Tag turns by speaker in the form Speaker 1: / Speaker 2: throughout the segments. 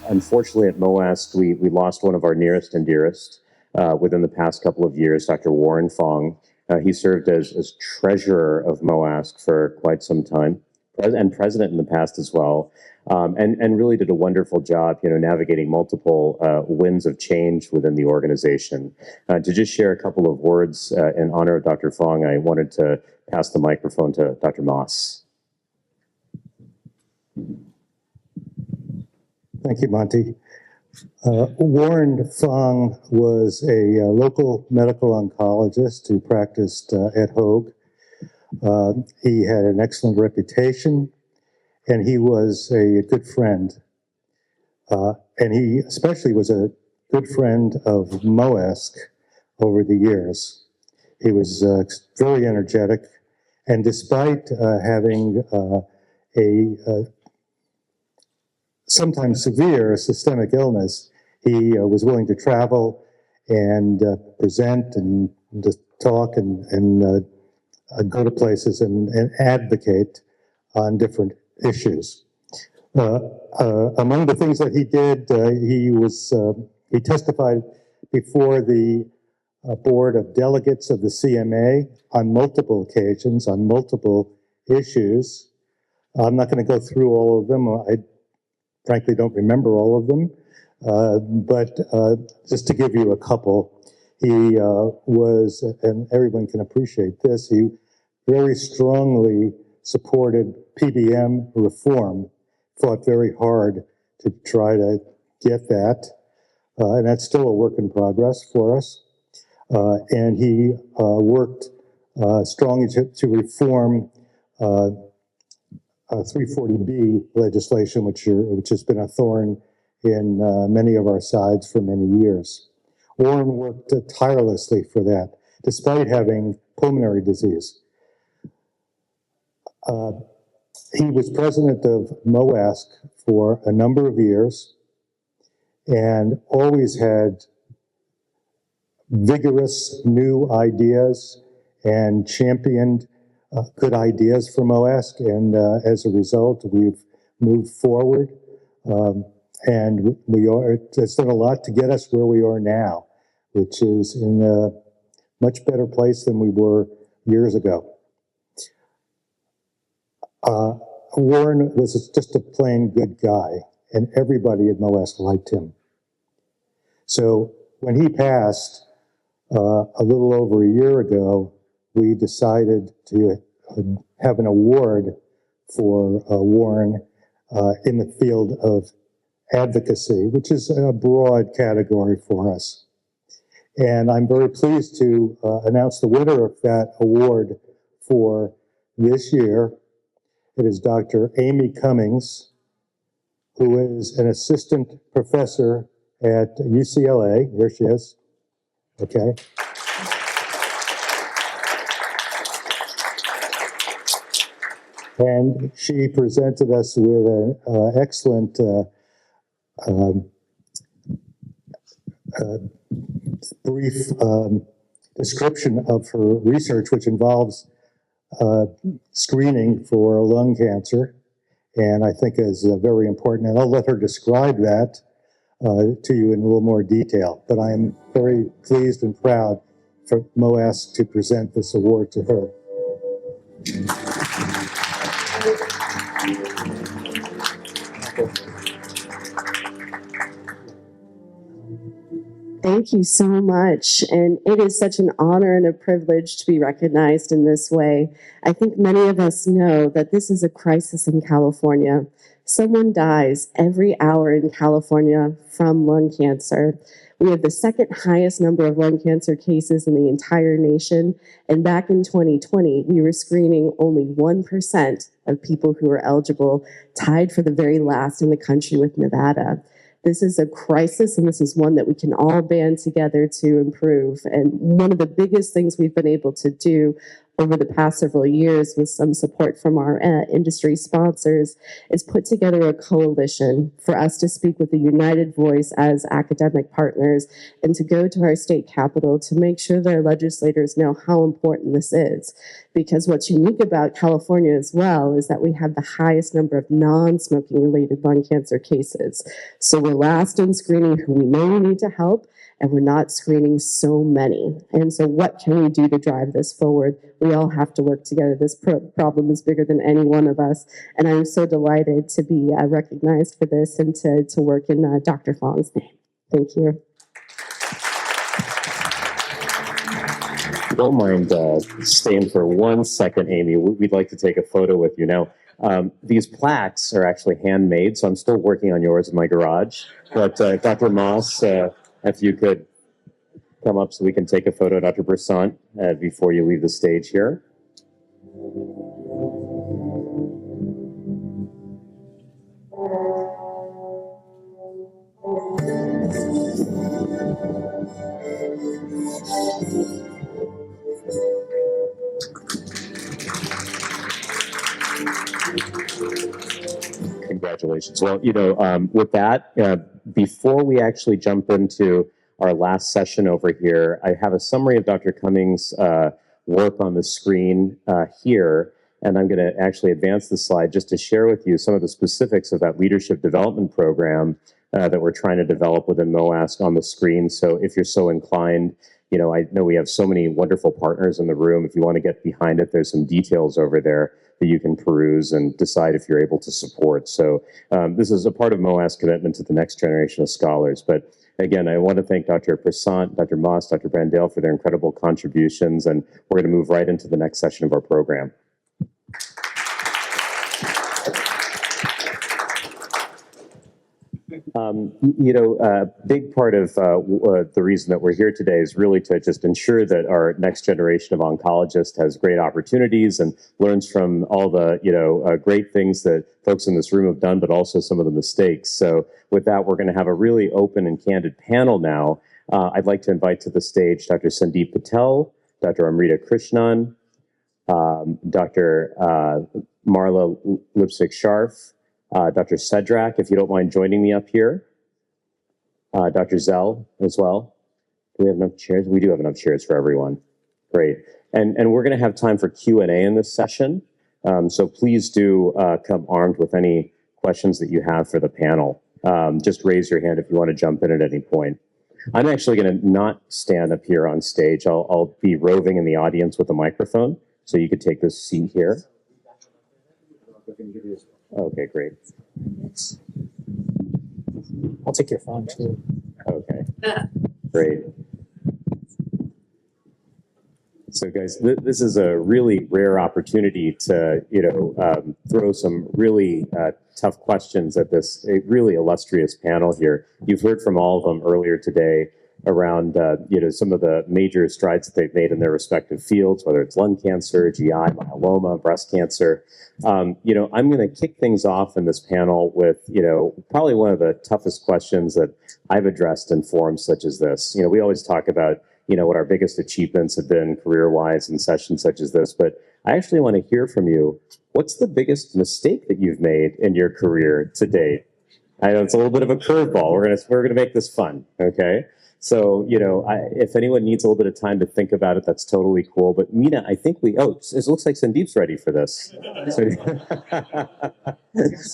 Speaker 1: Unfortunately, at MOASC, we lost one of our nearest and dearest within the past couple of years, Dr. Warren Fong. He served as treasurer of MOASC for quite some time, and president in the past as well, and really did a wonderful job, navigating multiple winds of change within the organization. To just share a couple of words in honor of Dr. Fong, I wanted to pass the microphone to Dr. Moss.
Speaker 2: Thank you, Monty. Warren Fong was a local medical oncologist who practiced at Hoag. He had an excellent reputation, and he was a good friend. And he especially was a good friend of MOASC over the years. He was very energetic, and despite having a sometimes severe systemic illness, he was willing to travel and present and just talk and go to places and advocate on different issues. Among the things that he did, he testified before the board of delegates of the CMA on multiple occasions, on multiple issues. I'm not going to go through all of them. I frankly don't remember all of them, but just to give you a couple, he was, and everyone can appreciate this, he very strongly supported PBM reform, fought very hard to try to get that, and that's still a work in progress for us. And he worked strongly to reform 340B legislation, which has been a thorn in many of our sides for many years. Warren worked tirelessly for that, despite having pulmonary disease. He was president of MOASC for a number of years and always had vigorous new ideas and championed good ideas for MOASC, and as a result, we've moved forward, and it's done a lot to get us where we are now, which is in a much better place than we were years ago. Warren was just a plain good guy, and everybody at MOASC liked him. So when he passed a little over a year ago, we decided to have an award for Warren in the field of advocacy, which is a broad category for us. And I'm very pleased to announce the winner of that award for this year. It is Dr. Amy Cummings, who is an assistant professor at UCLA. There she is. Okay. And she presented us with an excellent brief description of her research, which involves screening for lung cancer, and I think is very important. And I'll let her describe that to you in a little more detail. But I am very pleased and proud for MOASC to present this award to her.
Speaker 3: Thank you so much. And it is such an honor and a privilege to be recognized in this way. I think many of us know that this is a crisis in California. Someone dies every hour in California from lung cancer. We have the second highest number of lung cancer cases in the entire nation. And back in 2020, we were screening only 1% of people who were eligible, tied for the very last in the country with Nevada. This is a crisis, and this is one that we can all band together to improve. And one of the biggest things we've been able to do over the past several years, with some support from our industry sponsors, is put together a coalition for us to speak with a united voice as academic partners and to go to our state capitol to make sure that our legislators know how important this is. Because what's unique about California as well is that we have the highest number of non-smoking related lung cancer cases. So we're last in screening who we know we need to help, and we're not screening so many. And so what can we do to drive this forward? We all have to work together. This problem is bigger than any one of us. And I'm so delighted to be recognized for this and to work in Dr. Fong's name. Thank you.
Speaker 1: Don't mind staying for 1 second, Amy. We'd like to take a photo with you. Now, these plaques are actually handmade, so I'm still working on yours in my garage. But Dr. MOASC, if you could come up so we can take a photo, Dr. Brisant, before you leave the stage here. Congratulations. Well, with that, before we actually jump into our last session over here, I have a summary of Dr. Cummings' work on the screen here, and I'm going to actually advance the slide just to share with you some of the specifics of that leadership development program that we're trying to develop within MOASC on the screen. So if you're so inclined, I know we have so many wonderful partners in the room. If you want to get behind it, there's some details over there that you can peruse and decide if you're able to support. So this is a part of MOASC's commitment to the next generation of scholars. But again, I want to thank Dr. Brisant, Dr. MOASC, Dr. Brandale for their incredible contributions, and we're going to move right into the next session of our program. A big part of the reason that we're here today is really to just ensure that our next generation of oncologists has great opportunities and learns from all the, great things that folks in this room have done, but also some of the mistakes. So with that, we're going to have a really open and candid panel now. I'd like to invite to the stage Dr. Sandeep Patel, Dr. Amrita Krishnan, Dr. Marla Lipsick-Scharf, Dr. Sedrak, if you don't mind joining me up here. Dr. Zell as well. Do we have enough chairs? We do have enough chairs for everyone. Great. And we're going to have time for Q&A in this session. So please do come armed with any questions that you have for the panel. Just raise your hand if you want to jump in at any point. I'm actually going to not stand up here on stage. I'll be roving in the audience with a microphone. So you could take this seat here. Okay, great.
Speaker 4: I'll take your phone too.
Speaker 1: Okay, great. So guys, this is a really rare opportunity to, throw some really tough questions at this really illustrious panel here. You've heard from all of them earlier today around, some of the major strides that they've made in their respective fields, whether it's lung cancer, GI, myeloma, breast cancer. I'm going to kick things off in this panel with, probably one of the toughest questions that I've addressed in forums such as this. We always talk about, what our biggest achievements have been career-wise in sessions such as this, but I actually want to hear from you. What's the biggest mistake that you've made in your career to date? I know it's a little bit of a curveball. We're gonna make this fun, okay? So, if anyone needs a little bit of time to think about it, that's totally cool. But Meena, I think it looks like Sandeep's ready for this. So,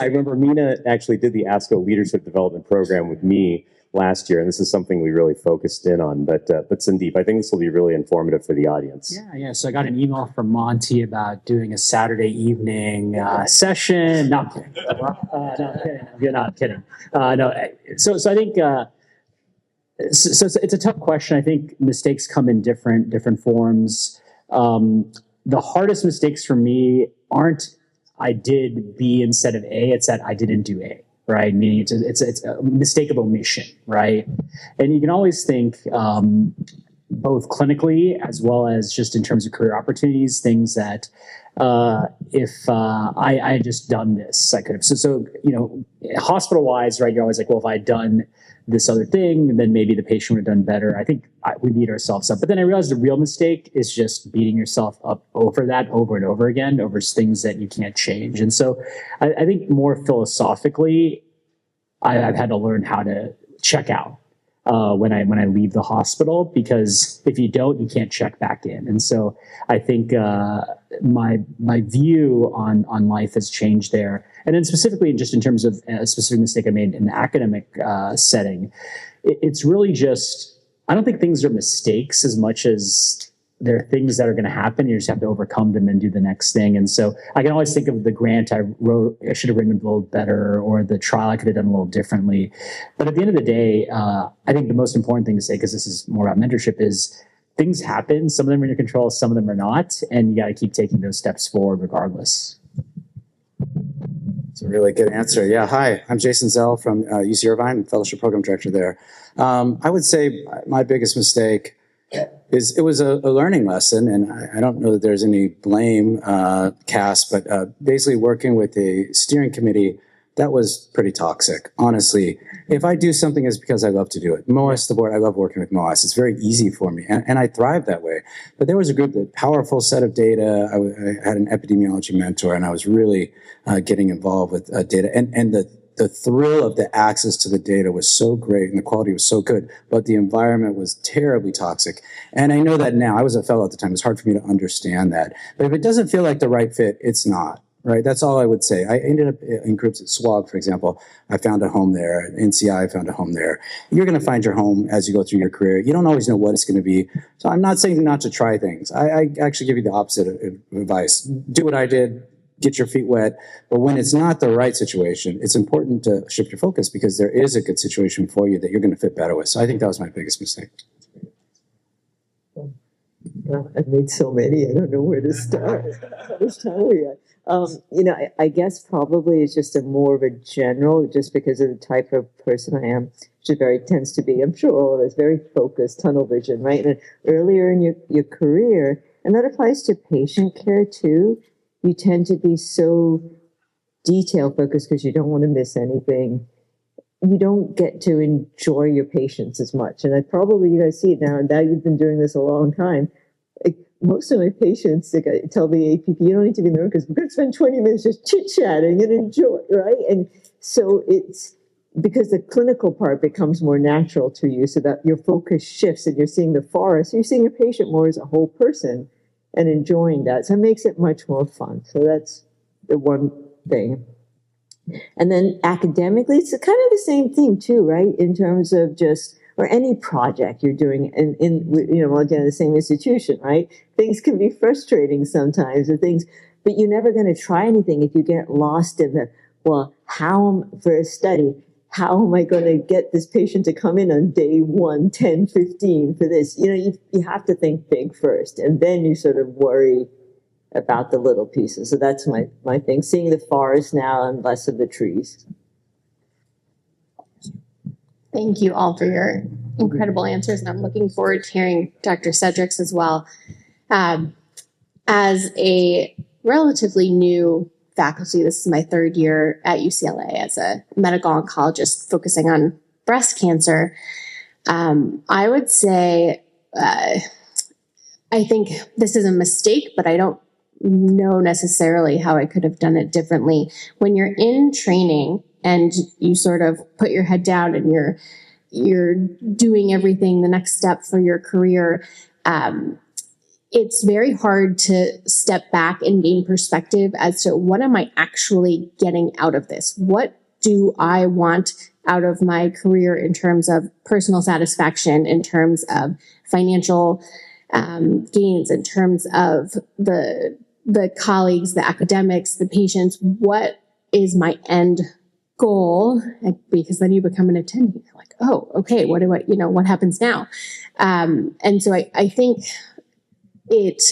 Speaker 1: I remember Meena actually did the ASCO Leadership Development Program with me last year, and this is something we really focused in on. But Sandeep, I think this will be really informative for the audience.
Speaker 4: Yeah. So I got an email from Monty about doing a Saturday evening session. No, I'm kidding. No, I'm kidding. You're not kidding. No. So I think. So it's a tough question. I think mistakes come in different forms. The hardest mistakes for me aren't I did B instead of A. It's that I didn't do A, right? Meaning it's a mistake of omission, right? And you can always think both clinically as well as just in terms of career opportunities, things that if I had just done this, I could have. So hospital wise, right? You're always like, well, if I had done this other thing, then maybe the patient would have done better. I think we beat ourselves up. But then I realized the real mistake is just beating yourself up over that over and over again, over things that you can't change. And so I think more philosophically, I've had to learn how to check out when I leave the hospital, because if you don't, you can't check back in. And so I think my view on life has changed there. And then specifically, just in terms of a specific mistake I made in the academic setting, it's really just, I don't think things are mistakes as much as there are things that are going to happen. You just have to overcome them and do the next thing. And so I can always think of the grant I wrote, I should have written a little better, or the trial I could have done a little differently. But at the end of the day, I think the most important thing to say, because this is more about mentorship, is things happen. Some of them are in your control, some of them are not. And you got to keep taking those steps forward regardless.
Speaker 5: It's a really good answer. Yeah, hi, I'm Jason Zell from UC Irvine, Fellowship Program Director there. I would say my biggest mistake is it was a learning lesson, and I don't know that there's any blame cast, but basically working with a steering committee that was pretty toxic. Honestly, if I do something, it's because I love to do it. MOASC, the board, I love working with MOASC. It's very easy for me, and I thrive that way. But there was a group, that powerful set of data. I had an epidemiology mentor, and I was really getting involved with data. And the thrill of the access to the data was so great, and the quality was so good, but the environment was terribly toxic. And I know that now. I was a fellow at the time. It's hard for me to understand that. But if it doesn't feel like the right fit, it's not. Right, that's all I would say. I ended up in groups at SWOG, for example. I found a home there. At NCI, I found a home there. You're going to find your home as you go through your career. You don't always know what it's going to be. So I'm not saying not to try things. I actually give you the opposite of advice. Do what I did. Get your feet wet. But when it's not the right situation, it's important to shift your focus, because there is a good situation for you that you're going to fit better with. So I think that was my biggest mistake.
Speaker 6: Well, I've made so many, I don't know where to start. How much time are we at? I guess probably it's just more of a general, just because of the type of person I am, which tends to be, I'm sure all of us, very focused, tunnel vision, right? And earlier in your career, and that applies to patient care too, you tend to be so detail focused because you don't want to miss anything. You don't get to enjoy your patients as much. And you guys see it now, and now you've been doing this a long time. Most of my patients tell the APP, you don't need to be in the room because we're going to spend 20 minutes just chit-chatting and enjoy, right? And so it's because the clinical part becomes more natural to you, so that your focus shifts and you're seeing the forest. You're seeing your patient more as a whole person and enjoying that. So it makes it much more fun. So that's the one thing. And then academically, it's kind of the same thing too, right? In terms of or any project you're doing in the same institution, right? Things can be frustrating sometimes, but you're never going to try anything if you get lost in for a study, how am I going to get this patient to come in on day 1, 10, 15 for this? You have to think big first, and then you sort of worry about the little pieces. So that's my thing, seeing the forest now and less of the trees.
Speaker 7: Thank you all for your incredible answers, and I'm looking forward to hearing Dr. Cedric's as well. As a relatively new faculty, this is my 3rd year at UCLA as a medical oncologist focusing on breast cancer. I would say I think this is a mistake, but I don't know necessarily how I could have done it differently. When you're in training and you sort of put your head down and you're doing everything, the next step for your career, it's very hard to step back and gain perspective as to what am I actually getting out of this? What do I want out of my career in terms of personal satisfaction, in terms of financial gains, in terms of the colleagues, the academics, the patients? What is my end goal? Because then you become an attendee. You're like, oh, okay, what happens now? And so I think it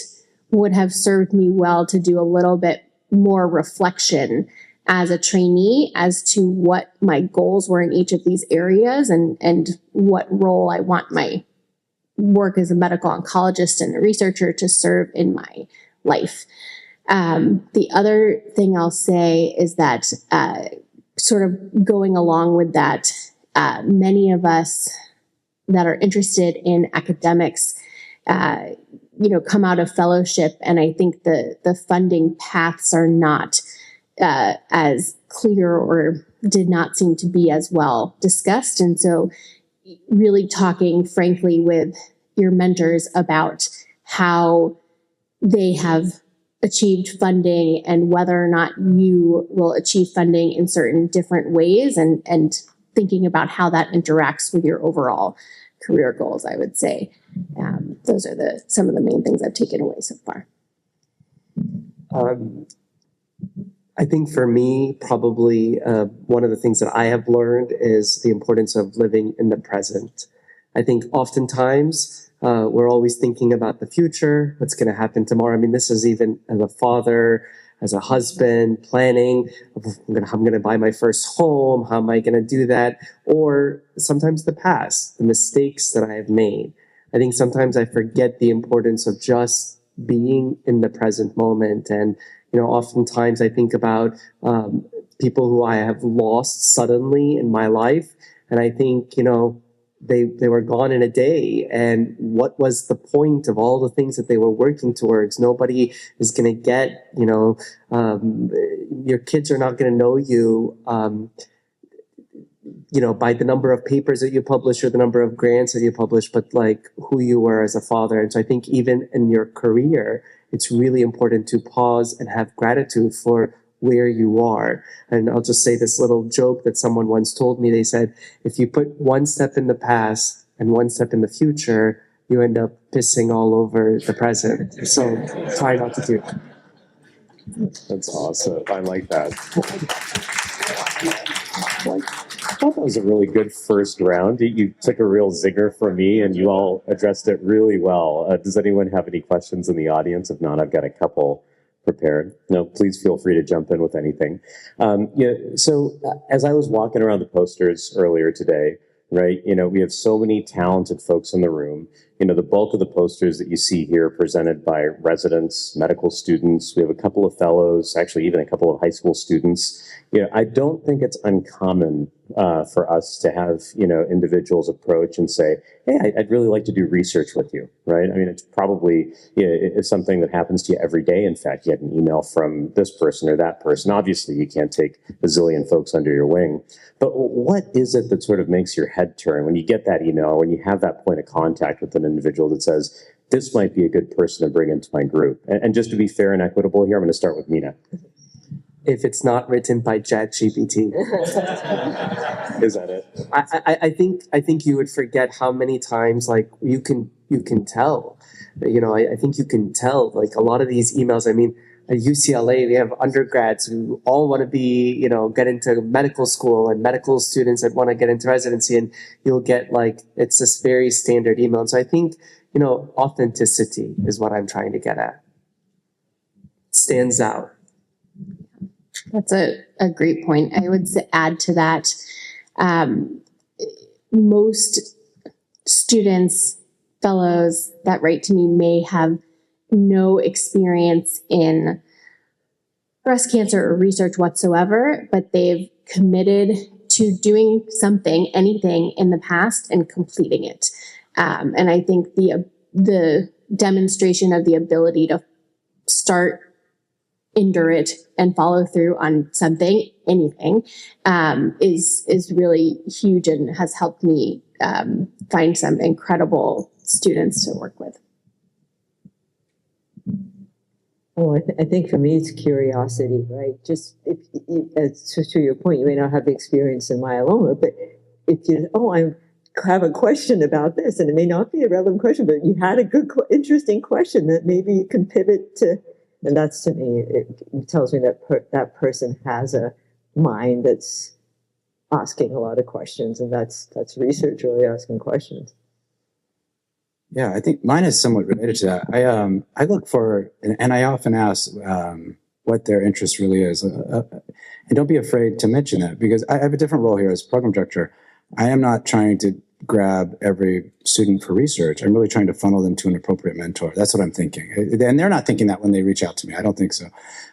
Speaker 7: would have served me well to do a little bit more reflection as a trainee as to what my goals were in each of these areas and what role I want my work as a medical oncologist and a researcher to serve in my life. The other thing I'll say is that sort of going along with that, many of us that are interested in academics, come out of fellowship, and I think the funding paths are not as clear or did not seem to be as well discussed. And so really talking frankly with your mentors about how they have achieved funding and whether or not you will achieve funding in certain different ways, and thinking about how that interacts with your overall career goals, I would say. Those are some of the main things I've taken away so far.
Speaker 8: I think for me, probably one of the things that I have learned is the importance of living in the present. I think oftentimes we're always thinking about the future, what's going to happen tomorrow. I mean, this is even as a father, as a husband, planning, I'm going to buy my first home. How am I going to do that? Or sometimes the past, the mistakes that I have made. I think sometimes I forget the importance of just being in the present moment. And, oftentimes I think about people who I have lost suddenly in my life. And I think, they were gone in a day. And what was the point of all the things that they were working towards? Nobody is going to get, your kids are not going to know you, by the number of papers that you publish or the number of grants that you publish, but like who you were as a father. And so I think even in your career, it's really important to pause and have gratitude for where you are. And I'll just say this little joke that someone once told me. They said, if you put one step in the past and one step in the future, you end up pissing all over the present. So try not to do that.
Speaker 1: That's awesome. I like that. I thought that was a really good first round. You took a real zinger from me, and you all addressed it really well. Does anyone have any questions in the audience? If not, I've got a couple prepared. No, please feel free to jump in with anything. So as I was walking around the posters earlier today, right, we have so many talented folks in the room. The bulk of the posters that you see here are presented by residents, medical students. We have a couple of fellows, actually even a couple of high school students. I don't think it's uncommon for us to have, individuals approach and say, hey, I'd really like to do research with you, right? I mean, it's probably it's something that happens to you every day. In fact, you had an email from this person or that person. Obviously, you can't take a zillion folks under your wing. But what is it that sort of makes your head turn when you get that email, when you have that point of contact with an individual that says, this might be a good person to bring into my group? And just to be fair and equitable here, I'm going to start with Mina.
Speaker 8: If it's not written by ChatGPT.
Speaker 1: Is that it?
Speaker 8: I think you would forget how many times you can tell. I think you can tell a lot of these emails. I mean, at UCLA, we have undergrads who all want to be, get into medical school, and medical students that want to get into residency, and you'll get it's this very standard email. And so I think, authenticity is what I'm trying to get at. It stands out.
Speaker 7: That's a great point. I would add to that, most students, fellows that write to me may have no experience in breast cancer or research whatsoever, but they've committed to doing something, anything in the past and completing it. And I think the demonstration of the ability to start, endure it, and follow through on something, anything, is really huge and has helped me find some incredible students to work with.
Speaker 6: Oh, I think for me, it's curiosity, right? Just to your point, you may not have the experience in myeloma, but if I have a question about this, and it may not be a relevant question, but you had a good, interesting question that maybe you can pivot to, and that's, to me, it tells me that that person has a mind that's asking a lot of questions, and that's research, really asking questions.
Speaker 5: Yeah, I think mine is somewhat related to that. I look for, and I often ask what their interest really is. And don't be afraid to mention that, because I have a different role here as program director. I am not trying to grab every student for research. I'm really trying to funnel them to an appropriate mentor. That's what I'm thinking. And they're not thinking that when they reach out to me. I don't think so.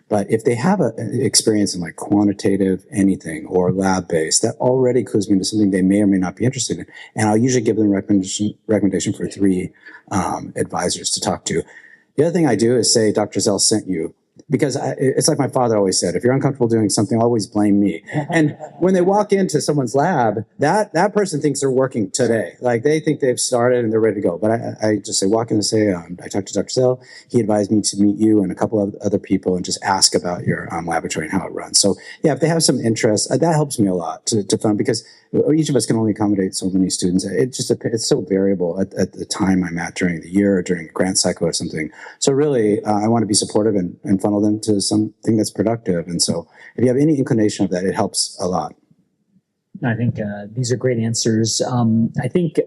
Speaker 5: But if they have an experience in like quantitative anything or lab-based, that already clues me into something they may or may not be interested in. And I'll usually give them a recommendation for 3 advisors to talk to. The other thing I do is say, Dr. Zell sent you. Because it's like my father always said, if you're uncomfortable doing something, always blame me. And when they walk into someone's lab, that person thinks they're working today. Like they think they've started and they're ready to go. But I just say, walk in and say, I talked to Dr. Zell. He advised me to meet you and a couple of other people and just ask about your laboratory and how it runs. So yeah, if they have some interest, that helps me a lot to fund, because each of us can only accommodate so many students. It's so variable at the time I'm at during the year or during a grant cycle or something. So really, I want to be supportive and funnel them to something that's productive. And so if you have any inclination of that, it helps a lot.
Speaker 4: I think these are great answers. I think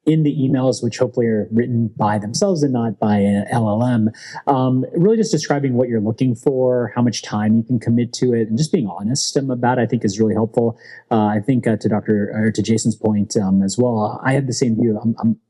Speaker 4: in the emails, which hopefully are written by themselves and not by an LLM, really just describing what you're looking for, how much time you can commit to it, and just being honest about it, I think is really helpful. I think to Jason's point as well, I have the same view.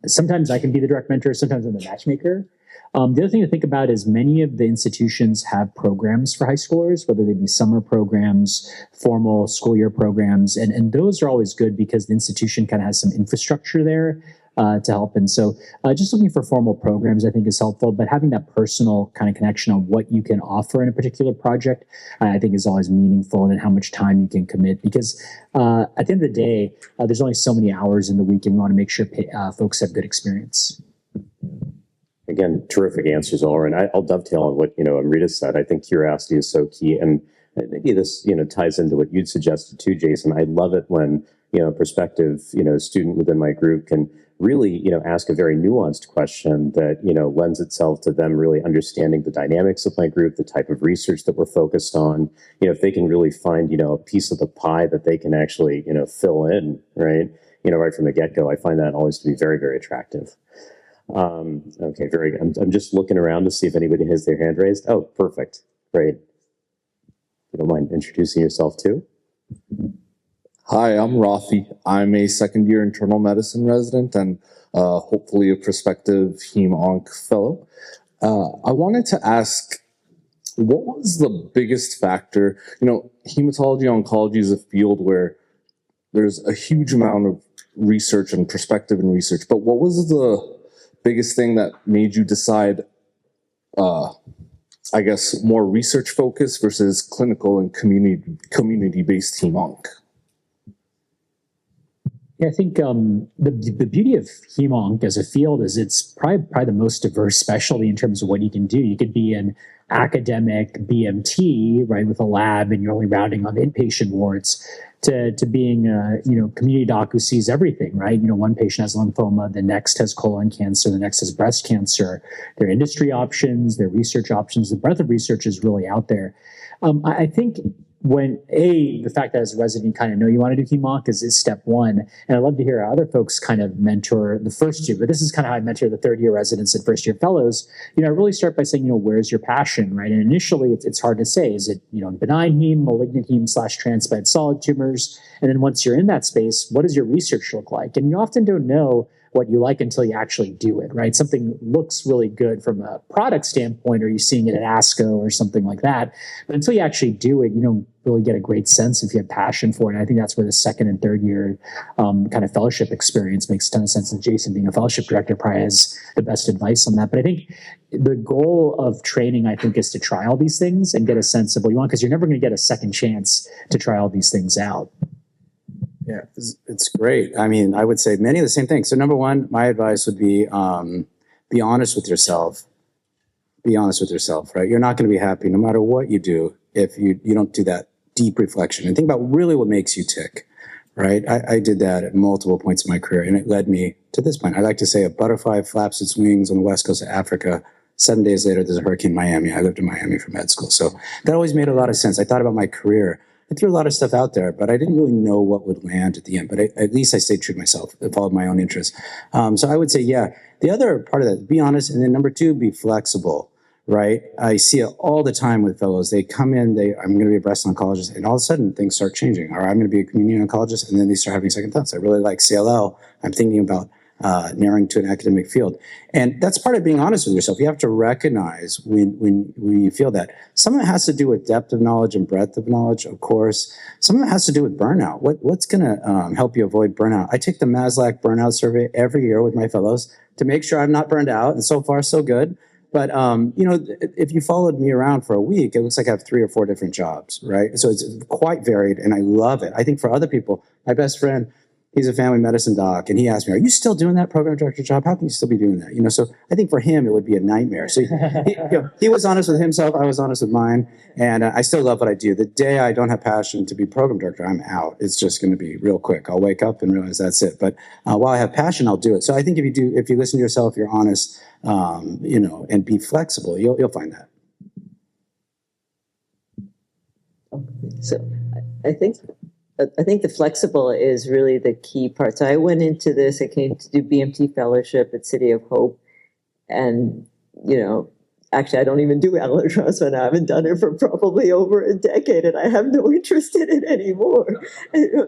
Speaker 4: Sometimes I can be the direct mentor, sometimes I'm the matchmaker. The other thing to think about is many of the institutions have programs for high schoolers, whether they be summer programs, formal school year programs, and those are always good because the institution kind of has some infrastructure there to help. And so just looking for formal programs, I think, is helpful, but having that personal kind of connection on what you can offer in a particular project, I think is always meaningful, and how much time you can commit, because at the end of the day, there's only so many hours in the week, and we want to make sure folks have good experience.
Speaker 1: Again, terrific answers, Laura. And I'll dovetail on what, Amrita said. I think curiosity is so key. And maybe this, ties into what you'd suggested too, Jason. I love it when, a prospective, student within my group can really, ask a very nuanced question that, lends itself to them really understanding the dynamics of my group, the type of research that we're focused on. If they can really find, a piece of the pie that they can actually, fill in, right? Right from the get-go, I find that always to be very, very attractive. Okay, very good. I'm just looking around to see if anybody has their hand raised. Oh, perfect. Great. You don't mind introducing yourself too?
Speaker 9: Hi, I'm Rafi. I'm a second-year internal medicine resident and hopefully a prospective Hem-Onc fellow. I wanted to ask, what was the biggest factor? Hematology oncology is a field where there's a huge amount of research and perspective in research, but what was the biggest thing that made you decide, I guess, more research focused versus clinical and community-based Hem-Onc?
Speaker 4: Yeah, I think the beauty of Hem-Onc as a field is it's probably the most diverse specialty in terms of what you can do. You could be an academic BMT, right, with a lab, and you're only rounding on inpatient wards, to being a community doc who sees everything, right? One patient has lymphoma, the next has colon cancer, the next has breast cancer. Their industry options, their research options, the breadth of research is really out there. I think when the fact that as a resident you kind of know you want to do Hem-Onc is step one. And I'd love to hear how other folks kind of mentor the first year, but this is kind of how I mentor the third year residents and first year fellows. I really start by saying, where's your passion, right? And initially it's hard to say, is it, benign heme, malignant heme / transplant solid tumors? And then once you're in that space, what does your research look like? And you often don't know what you like until you actually do it, right? Something looks really good from a product standpoint, or you're seeing it at ASCO or something like that. But until you actually do it, you don't really get a great sense if you have passion for it. And I think that's where the second and third year kind of fellowship experience makes a ton of sense. And Jason, being a fellowship director, probably has the best advice on that. But I think the goal of training, I think, is to try all these things and get a sense of what you want, because you're never going to get a second chance to try all these things out.
Speaker 5: Yeah, it's great. I mean, I would say many of the same things. So number one, my advice would be honest with yourself. Be honest with yourself, right? You're not going to be happy no matter what you do if you don't do that deep reflection and think about really what makes you tick, right? I did that at multiple points in my career, and it led me to this point. I like to say a butterfly flaps its wings on the west coast of Africa. 7 days later, there's a hurricane in Miami. I lived in Miami for med school. So that always made a lot of sense. I thought about my career. I threw a lot of stuff out there, but I didn't really know what would land at the end. But at least I stayed true to myself. I followed my own interests. So I would say, yeah. The other part of that, be honest. And then number two, be flexible, right? I see it all the time with fellows. They come in, I'm going to be a breast oncologist, and all of a sudden things start changing. Or I'm going to be a community oncologist, and then they start having second thoughts. I really like CLL. I'm thinking about narrowing to an academic field. And that's part of being honest with yourself. You have to recognize when you feel that. Some of it has to do with depth of knowledge and breadth of knowledge, of course. Some of it has to do with burnout. What's going to help you avoid burnout? I take the MASLAC burnout survey every year with my fellows to make sure I'm not burned out, and so far so good. But, if you followed me around for a week, it looks like I have 3 or 4 different jobs, right? So it's quite varied, and I love it. I think for other people, my best friend, he's a family medicine doc, and he asked me, are you still doing that program director job? How can you still be doing that? So I think for him, it would be a nightmare. So he was honest with himself. I was honest with mine, and I still love what I do. The day I don't have passion to be program director, I'm out. It's just going to be real quick. I'll wake up and realize that's it. But while I have passion, I'll do it. So I think if you listen to yourself, you're honest, and be flexible, you'll find that.
Speaker 6: So I think the flexible is really the key part. So I went into this, I came to do BMT fellowship at City of Hope. And, actually I don't even do allotransplant. I haven't done it for probably over a decade, and I have no interest in it anymore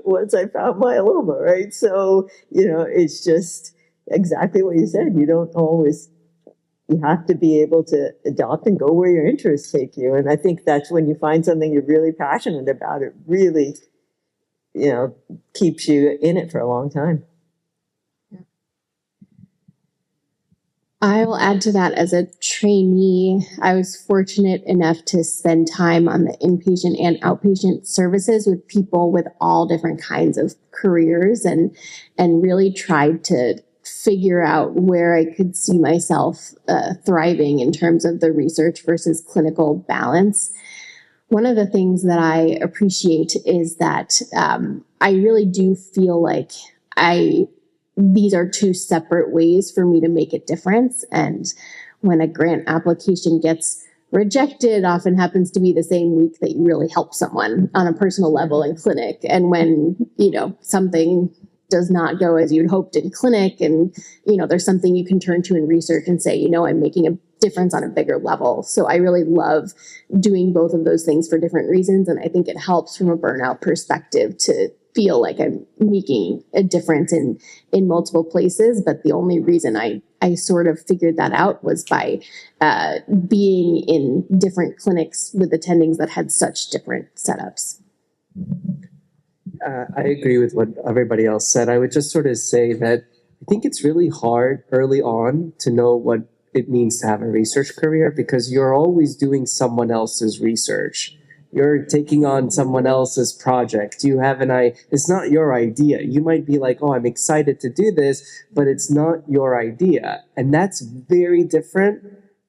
Speaker 6: once I found myeloma, right? So, it's just exactly what you said. You have to be able to adopt and go where your interests take you. And I think that's when you find something you're really passionate about, it really keeps you in it for a long time.
Speaker 7: I will add to that. As a trainee, I was fortunate enough to spend time on the inpatient and outpatient services with people with all different kinds of careers, and really tried to figure out where I could see myself thriving in terms of the research versus clinical balance. One of the things that I appreciate is that I really do feel like these are 2 separate ways for me to make a difference. And when a grant application gets rejected, often happens to be the same week that you really help someone on a personal level in clinic. And when, something does not go as you'd hoped in clinic, and, there's something you can turn to in research and say, I'm making a difference on a bigger level. So I really love doing both of those things for different reasons. And I think it helps from a burnout perspective to feel like I'm making a difference in multiple places. But the only reason I sort of figured that out was by being in different clinics with attendings that had such different setups.
Speaker 8: I agree with what everybody else said. I would just sort of say that I think it's really hard early on to know what it means to have a research career, because you're always doing someone else's research. You're taking on someone else's project. You have it's not your idea. You might be like, oh, I'm excited to do this, but it's not your idea. And that's very different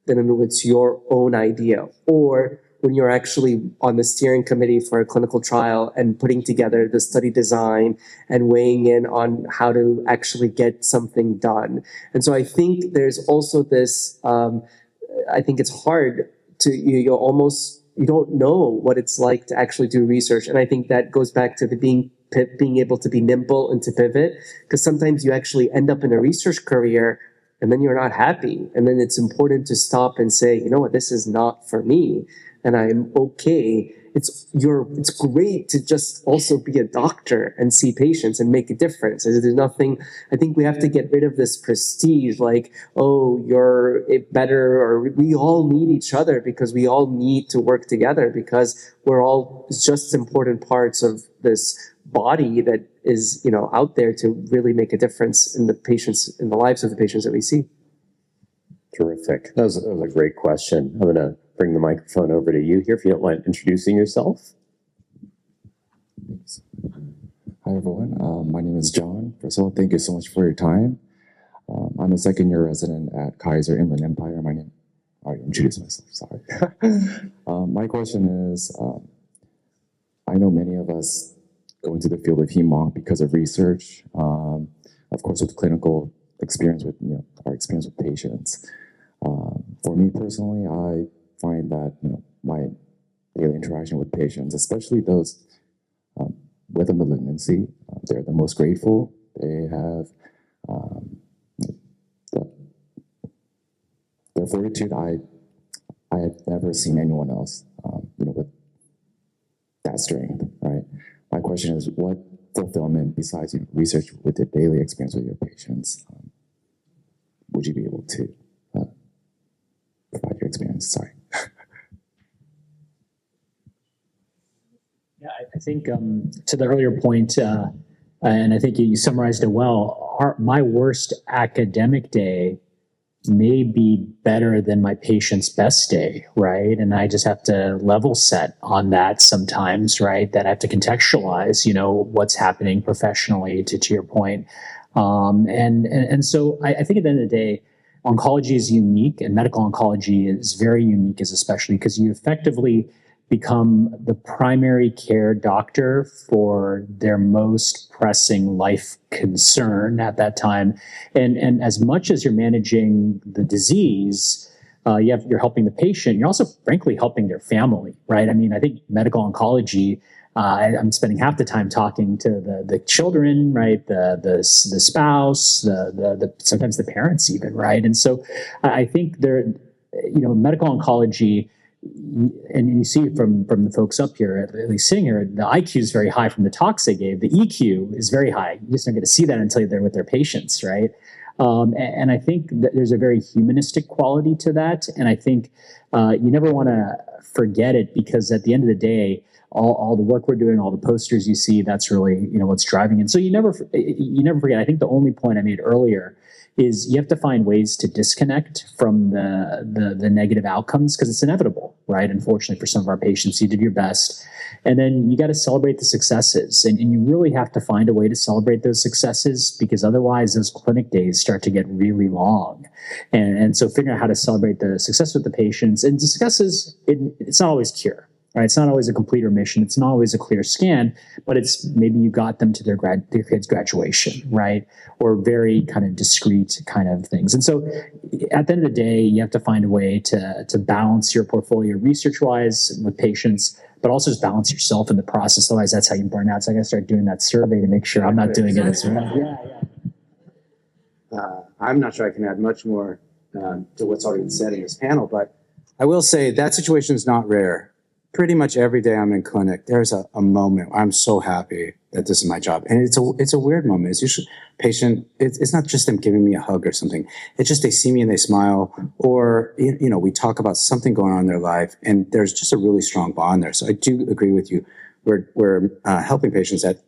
Speaker 8: than when it's your own idea, or when you're actually on the steering committee for a clinical trial and putting together the study design and weighing in on how to actually get something done. And so I think there's also this, I think it's hard to, you don't know what it's like to actually do research. And I think that goes back to the being able to be nimble and to pivot, because sometimes you actually end up in a research career and then you're not happy. And then it's important to stop and say, you know what, this is not for me. And I'm okay. It's great to just also be a doctor and see patients and make a difference. There's nothing, I think we have to get rid of this prestige, like, oh, you're better, or we all need each other because we all need to work together, because we're all just important parts of this body that is, out there to really make a difference in the lives of the patients that we see.
Speaker 1: Terrific. That was a great question. I'm going to bring the microphone over to you here, if you don't mind introducing yourself.
Speaker 10: Thanks. Hi, everyone. My name is John. First of all, thank you so much for your time. I'm a second-year resident at Kaiser Inland Empire. I already introduced myself, sorry. My question is, I know many of us go into the field of hem-onc because of research, of course, with clinical experience, with our experience with patients. For me personally, I find that my daily interaction with patients, especially those with a malignancy, they're the most grateful. They have their fortitude. I have never seen anyone else, with that strength, right? My question is, what fulfillment besides research with your daily experience with your patients would you be able to provide your experience? Sorry.
Speaker 4: Yeah, I think to the earlier point, and I think you summarized it well, my worst academic day may be better than my patient's best day, right? And I just have to level set on that sometimes, right? That I have to contextualize, what's happening professionally to your point. And so I think at the end of the day, oncology is unique, and medical oncology is very unique, especially because you effectively become the primary care doctor for their most pressing life concern at that time. And as much as you're managing the disease, you're helping the patient, you're also frankly helping their family, right? I mean, I think medical oncology, I'm spending half the time talking to the children, right? The spouse, the sometimes the parents even, right? And so I think medical oncology, and you see from the folks up here, at least sitting here, the IQ is very high from the talks they gave. The EQ is very high. You just don't get to see that until they're with their patients, right? And I think that there's a very humanistic quality to that. And I think you never want to forget it, because at the end of the day, all the work we're doing, all the posters you see, that's really what's driving it. So you never forget. I think the only point I made earlier is you have to find ways to disconnect from the negative outcomes, because it's inevitable, right? Unfortunately, for some of our patients, you did your best. And then you got to celebrate the successes. And you really have to find a way to celebrate those successes, because otherwise those clinic days start to get really long. And so figuring out how to celebrate the success with the patients, and the successes, it's not always cure. Right? It's not always a complete remission. It's not always a clear scan, but it's maybe you got them to their kids' graduation, right? Or very kind of discrete kind of things. And so at the end of the day, you have to find a way to balance your portfolio research-wise with patients, but also just balance yourself in the process. Otherwise, that's how you burn out. So I got to start doing that survey to make sure I'm not doing it as well.
Speaker 5: I'm not sure I can add much more to what's already been said in this panel, but I will say that situation is not rare. Pretty much every day I'm in clinic, there's a moment where I'm so happy that this is my job. And it's a weird moment. It's usually patient, it's not just them giving me a hug or something. It's just they see me and they smile, or, we talk about something going on in their life, and there's just a really strong bond there. So I do agree with you. We're helping patients at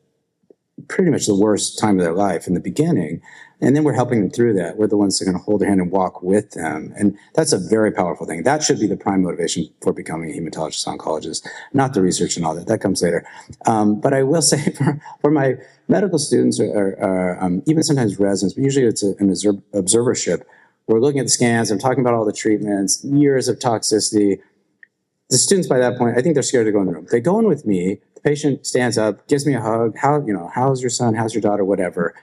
Speaker 5: pretty much the worst time of their life in the beginning. And then we're helping them through that. We're the ones that are going to hold their hand and walk with them. And that's a very powerful thing. That should be the prime motivation for becoming a hematologist oncologist, not the research and all that. That comes later. But I will say for my medical students or even sometimes residents, but usually it's an observership, we're looking at the scans, I'm talking about all the treatments, years of toxicity. The students by that point, I think they're scared to go in the room. They go in with me, the patient stands up, gives me a hug, how's your son, how's your daughter, whatever.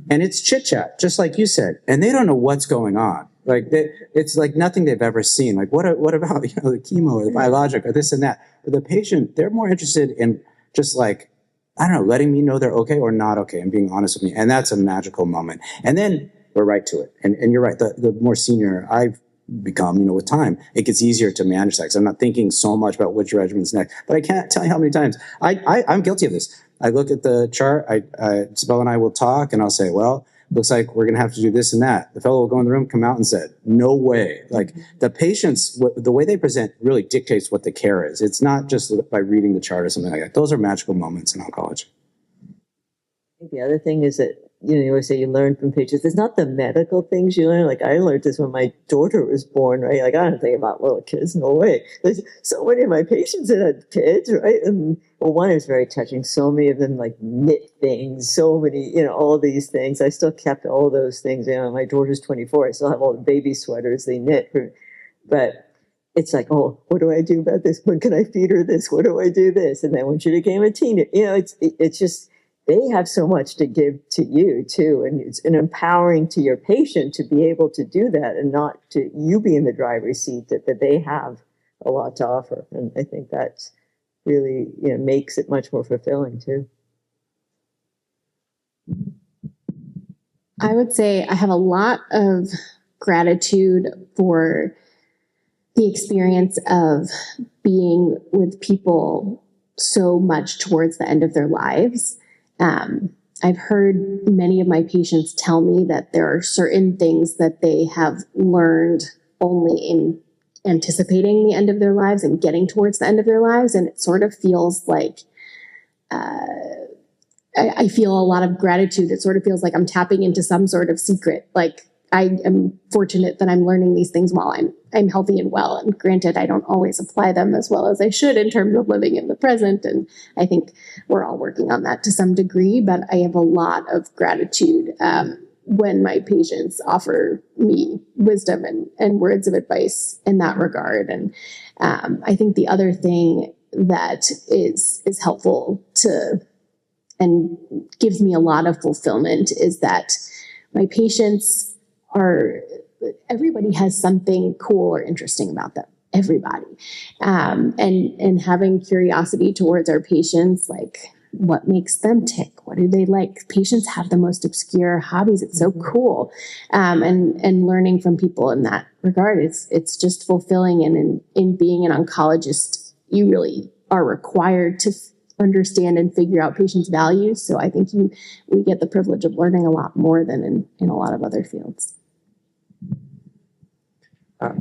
Speaker 5: And it's chit chat, just like you said. And they don't know what's going on. Like it's like nothing they've ever seen. Like what about the chemo or the biologic or this and that? But the patient, they're more interested in just like, I don't know, letting me know they're okay or not okay and being honest with me. And that's a magical moment. And then we're right to it. And you're right. The more senior I've become, with time, it gets easier to manage that, because I'm not thinking so much about which regimen's next. But I can't tell you how many times I'm guilty of this. I look at the chart, Isabel and I will talk, and I'll say, well, looks like we're going to have to do this and that. The fellow will go in the room, come out and said, no way. Like the patients, the way they present really dictates what the care is. It's not just by reading the chart or something like that. Those are magical moments in oncology.
Speaker 6: I think the other thing is that, you always say you learn from patients. It's not the medical things you learn. Like I learned this when my daughter was born, right? Like I don't think about little kids, no way. There's so many of my patients that had kids, right? And one is very touching. So many of them like knit things, so many, all these things. I still kept all those things. My daughter's 24. I still have all the baby sweaters they knit. But it's like, oh, what do I do about this? When can I feed her this? What do I do this? And then when she became a teenager, it's just, they have so much to give to you too. And it's empowering to your patient to be able to do that and not to you be in the driver's seat, that they have a lot to offer. And I think that's really, makes it much more fulfilling too.
Speaker 7: I would say I have a lot of gratitude for the experience of being with people so much towards the end of their lives. I've heard many of my patients tell me that there are certain things that they have learned only in anticipating the end of their lives and getting towards the end of their lives. And it sort of feels like, I feel a lot of gratitude. It sort of feels like I'm tapping into some sort of secret. Like, I am fortunate that I'm learning these things while I'm healthy and well. And granted, I don't always apply them as well as I should in terms of living in the present. And I think we're all working on that to some degree, but I have a lot of gratitude when my patients offer me wisdom and words of advice in that regard. And I think the other thing that is helpful to and gives me a lot of fulfillment is that my patients everybody has something cool or interesting about them. Everybody. And having curiosity towards our patients, like, what makes them tick? What do they like? Patients have the most obscure hobbies. It's so cool. And learning from people in that regard, it's just fulfilling. And in being an oncologist, you really are required to understand and figure out patients' values. So I think we get the privilege of learning a lot more than in a lot of other fields.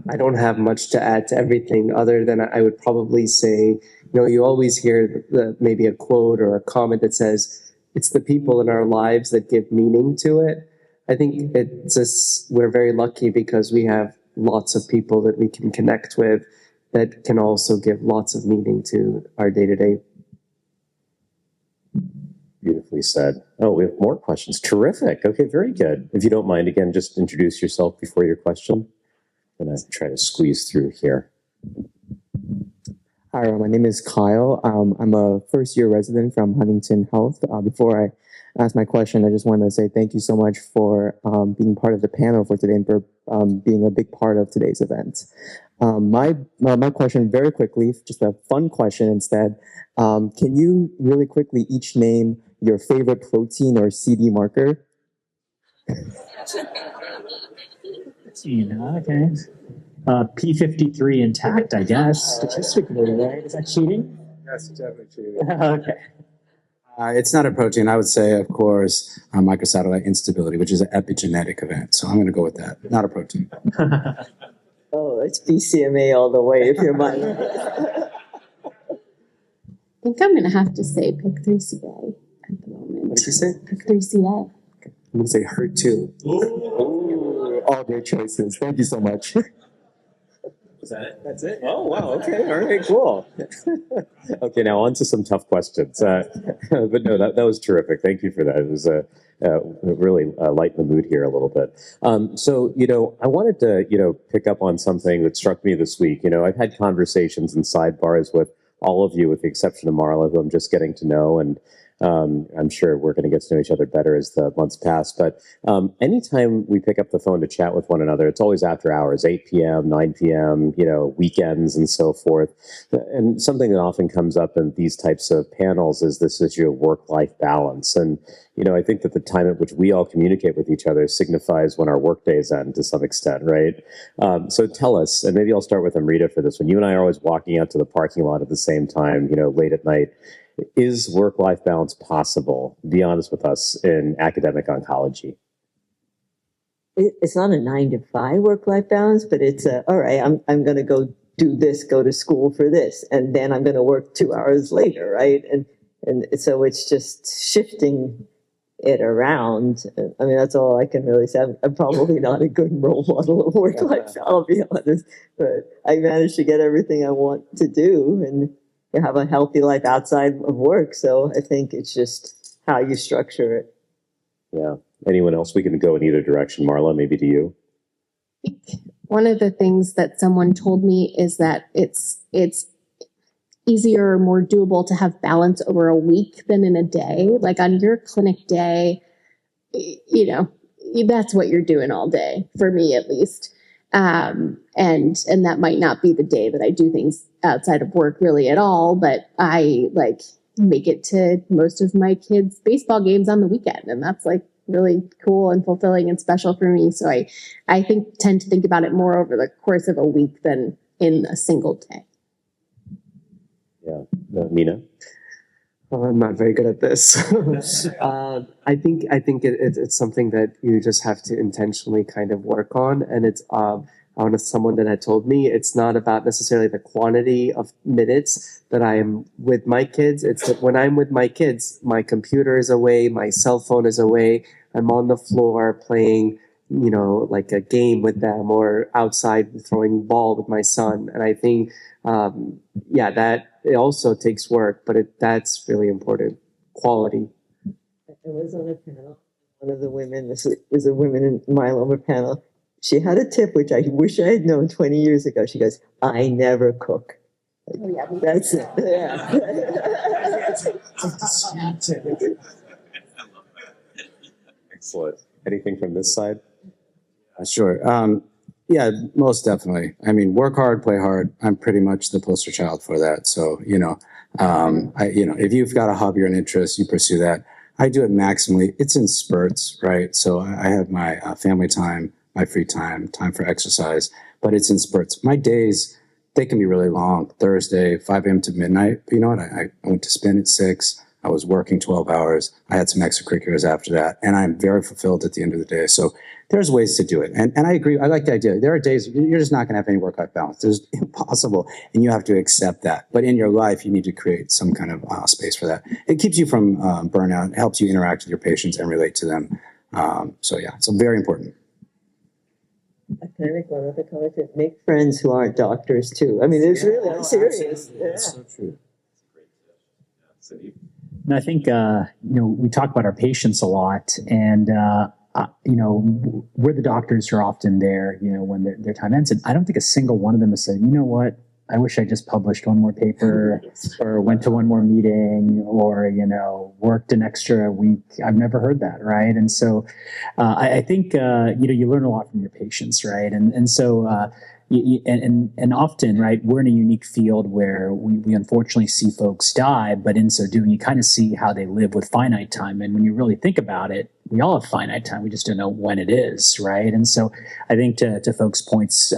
Speaker 8: I don't have much to add to everything other than I would probably say, you always hear maybe a quote or a comment that says, it's the people in our lives that give meaning to it. I think we're very lucky because we have lots of people that we can connect with that can also give lots of meaning to our day-to-day.
Speaker 1: Beautifully said. Oh, we have more questions. Terrific. Okay, very good. If you don't mind, again, just introduce yourself before your question. I'm going to try to squeeze through here.
Speaker 11: Hi, my name is Kyle. I'm a first-year resident from Huntington Health. Before I ask my question, I just want to say thank you so much for being part of the panel for today and for being a big part of today's event. My question, very quickly, just a fun question instead. Can you really quickly each name your favorite protein or CD marker?
Speaker 4: Okay. P53 intact, I guess. Statistically, right? Is that cheating?
Speaker 5: Yes, definitely cheating.
Speaker 4: Okay.
Speaker 5: It's not a protein. I would say, of course, microsatellite instability, which is an epigenetic event. So I'm going to go with that. Not a protein.
Speaker 6: Oh, it's BCMA all the way if you're mine.
Speaker 7: I think I'm going to have to say PIK3CA at the moment.
Speaker 8: What did you say?
Speaker 7: PIK3CA.
Speaker 8: I'm going to say HER2.
Speaker 11: Ooh, all great choices. Thank you so much.
Speaker 1: Was that it? That's it? Oh, wow. Okay. All right. Cool. Okay. Now on to some tough questions. But no, that was terrific. Thank you for that. It was really lighten the mood here a little bit. So, I wanted to, pick up on something that struck me this week. I've had conversations and sidebars with all of you, with the exception of Marla, who I'm just getting to know. And I'm sure we're going to get to know each other better as the months pass. But anytime we pick up the phone to chat with one another, it's always after hours, 8 p.m., 9 p.m., weekends and so forth. And something that often comes up in these types of panels is this issue of work-life balance. And, I think that the time at which we all communicate with each other signifies when our work days end to some extent, right? So tell us, and maybe I'll start with Amrita for this one. You and I are always walking out to the parking lot at the same time, late at night. Is work-life balance possible? Be honest with us in academic oncology.
Speaker 6: It's not a 9-to-5 work-life balance, but it's all right, I'm going to go do this, go to school for this, and then I'm going to work 2 hours later, right? And so it's just shifting it around. I mean, that's all I can really say. I'm probably not a good role model of work-life, I'll be honest, but I managed to get everything I want to do and have a healthy life outside of work. So I think it's just how you structure it.
Speaker 1: Yeah. Anyone else? We can go in either direction. Marla, maybe to you.
Speaker 7: I think one of the things that someone told me is that it's easier or more doable to have balance over a week than in a day. Like on your clinic day, that's what you're doing all day, for me at least. And that might not be the day that I do things outside of work really at all, but I make it to most of my kids' baseball games on the weekend. And that's really cool and fulfilling and special for me. So I tend to think about it more over the course of a week than in a single day?
Speaker 1: Yeah, Mina.
Speaker 8: I'm not very good at this. I think it's something that you just have to intentionally kind of work on, and it's on someone that had told me it's not about necessarily the quantity of minutes that I am with my kids. It's that when I'm with my kids, my computer is away, my cell phone is away. I'm on the floor playing, like a game with them, or outside throwing ball with my son. And I think, that it also takes work, but that's really important. Quality.
Speaker 6: I was on a panel. One of the women, this was a women in myeloma panel. She had a tip, which I wish I had known 20 years ago. She goes, I never cook.
Speaker 7: Oh, yeah.
Speaker 6: That's it. Yeah.
Speaker 1: Excellent. Anything from this side?
Speaker 5: Sure. Yeah, most definitely. I mean, work hard, play hard. I'm pretty much the poster child for that. So, if you've got a hobby or an interest, you pursue that. I do it maximally. It's in spurts, right? So I have my family time, my free time, time for exercise, but it's in spurts. My days, they can be really long. Thursday, 5 a.m. to midnight. But you know what? I went to spin at 6. I was working 12 hours. I had some extracurriculars after that, and I'm very fulfilled at the end of the day. So there's ways to do it. And I agree. I like the idea. There are days you're just not going to have any work-life balance. It's impossible, and you have to accept that. But in your life, you need to create some kind of space for that. It keeps you from burnout. It helps you interact with your patients and relate to them. It's very important.
Speaker 6: I kind of make one other comment. Make friends who aren't doctors too. I mean, it's really, I'm serious. Yeah.
Speaker 5: That's so true.
Speaker 4: And I think, we talk about our patients a lot, and, we're the doctors who are often there, when their time ends. And I don't think a single one of them has said, you know what, I wish I just published one more paper or went to one more meeting or, worked an extra week. I've never heard that. Right. And so I think, you learn a lot from your patients. Right. And so, and often, right, we're in a unique field where we unfortunately see folks die, but in so doing, you kind of see how they live with finite time. And when you really think about it, we all have finite time. We just don't know when it is, right? And so I think to folks' points,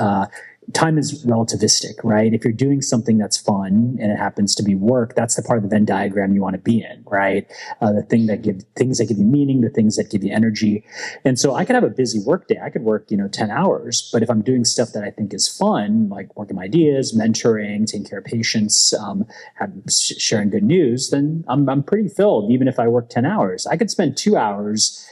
Speaker 4: time is relativistic, right? If you're doing something that's fun and it happens to be work, that's the part of the Venn diagram you want to be in, right? The things that give you meaning, the things that give you energy. And so I could have a busy work day. I could work, 10 hours, but if I'm doing stuff that I think is fun, like working my ideas, mentoring, taking care of patients, sharing good news, then I'm pretty filled, even if I work 10 hours. I could spend 2 hours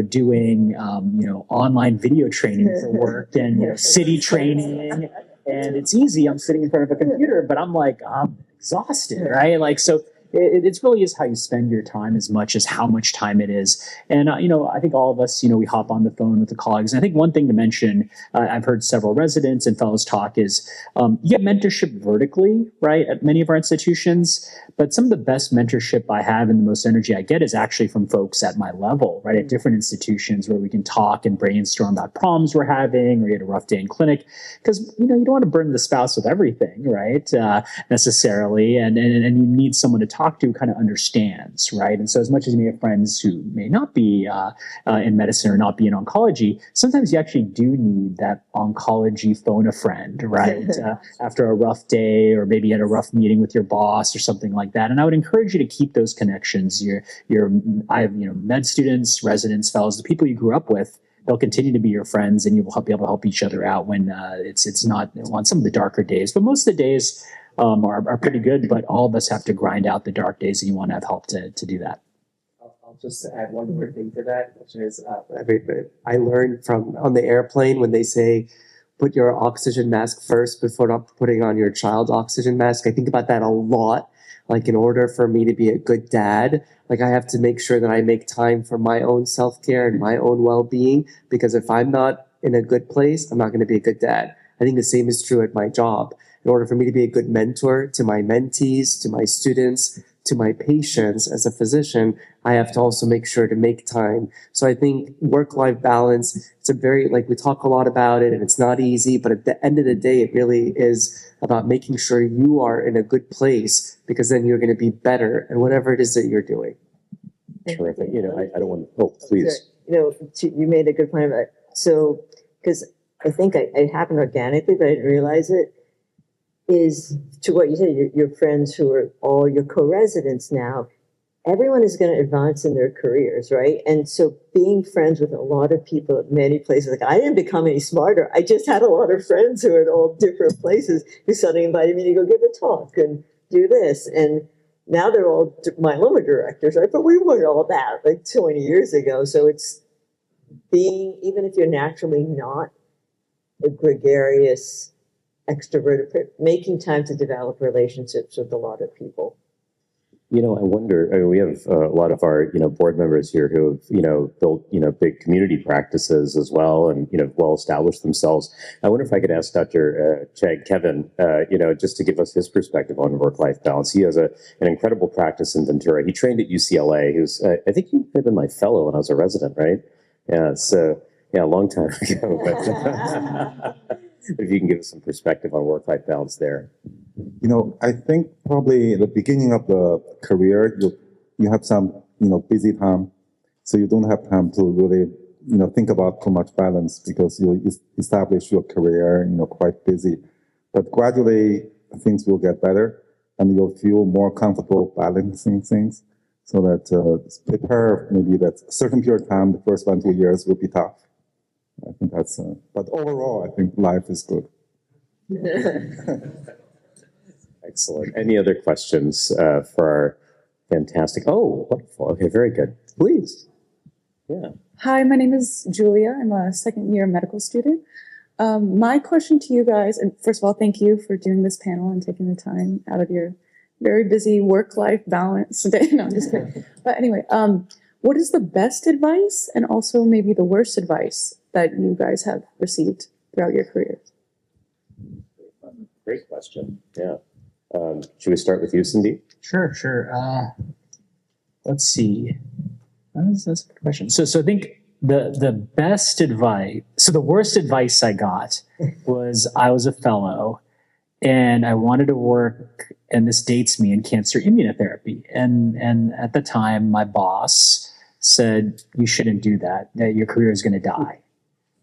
Speaker 4: doing, online video training for work and city training. And it's easy. I'm sitting in front of a computer, but I'm exhausted, right? So it really is how you spend your time as much as how much time it is. And, I think all of us, we hop on the phone with the colleagues. And I think one thing to mention, I've heard several residents and fellows talk is you get mentorship vertically, right, at many of our institutions. But some of the best mentorship I have and the most energy I get is actually from folks at my level, right, at different institutions where we can talk and brainstorm about problems we're having, or you had a rough day in clinic. Because, you don't want to burden the spouse with everything, right, necessarily. And you need someone to talk to who kind of understands, right? And so as much as you may have friends who may not be in medicine or not be in oncology, sometimes you actually do need that oncology phone a friend, right? After a rough day, or maybe you had a rough meeting with your boss or something like that. And I would encourage you to keep those connections. I have med students, residents, fellows, the people you grew up with. They'll continue to be your friends, and you will be able to help each other out when it's not on some of the darker days. But most of the days are pretty good. But all of us have to grind out the dark days, and you want to have help to do that.
Speaker 8: I'll just add one more thing to that, which is I learned from on the airplane when they say, put your oxygen mask first before not putting on your child's oxygen mask. I think about that a lot. In order for me to be a good dad, I have to make sure that I make time for my own self-care and my own well-being, because if I'm not in a good place, I'm not going to be a good dad. I think the same is true at my job. In order for me to be a good mentor to my mentees, to my students, to my patients as a physician, I have to also make sure to make time. So I think work-life balance, it's a very, we talk a lot about it, and it's not easy, but at the end of the day, it really is about making sure you are in a good place, because then you're going to be better at whatever it is that you're doing.
Speaker 1: Terrific. I don't want to, please.
Speaker 6: You made a good point about it. So, because I think it happened organically, but I didn't realize it. is to what you said, your friends who are all your co-residents now, everyone is going to advance in their careers, right? And so being friends with a lot of people at many places, like I didn't become any smarter. I just had a lot of friends who are at all different places who suddenly invited me to go give a talk and do this. And now they're all myeloma directors, right? But we weren't all that like 20 years ago. So it's being, even if you're naturally not a gregarious extroverted, making time to develop relationships with a lot of people.
Speaker 1: You know, I wonder, I mean, we have a lot of our, board members here who have, built, big community practices as well and, well established themselves. I wonder if I could ask Dr. Kevin, just to give us his perspective on work-life balance. He has an incredible practice in Ventura. He trained at UCLA. He was, I think he had been my fellow when I was a resident, right? Yeah, so, a long time ago. But if you can give us some perspective on work-life balance there.
Speaker 12: I think probably at the beginning of the career, you have some, busy time. So you don't have time to really, think about too much balance because you establish your career, quite busy. But gradually things will get better and you'll feel more comfortable balancing things so that prepare maybe that certain period of time, the first 1-2 years will be tough. I think that's, but overall, I think life is good.
Speaker 1: Excellent. Any other questions for our fantastic? Oh, wonderful. Okay, very good. Please. Yeah.
Speaker 13: Hi, my name is Julia. I'm a second-year medical student. My question to you guys, and first of all, thank you for doing this panel and taking the time out of your very busy work-life balance today. No, I'm just kidding. But anyway, what is the best advice and also maybe the worst advice that you guys have received throughout your careers?
Speaker 1: Great question. Yeah. Should we start with you, Cindy?
Speaker 4: Sure. Let's see. That's a good question. So I think the best advice, so the worst advice I got was I was a fellow and I wanted to work, and this dates me, in cancer immunotherapy. And at the time, my boss said, you shouldn't do that your career is going to die.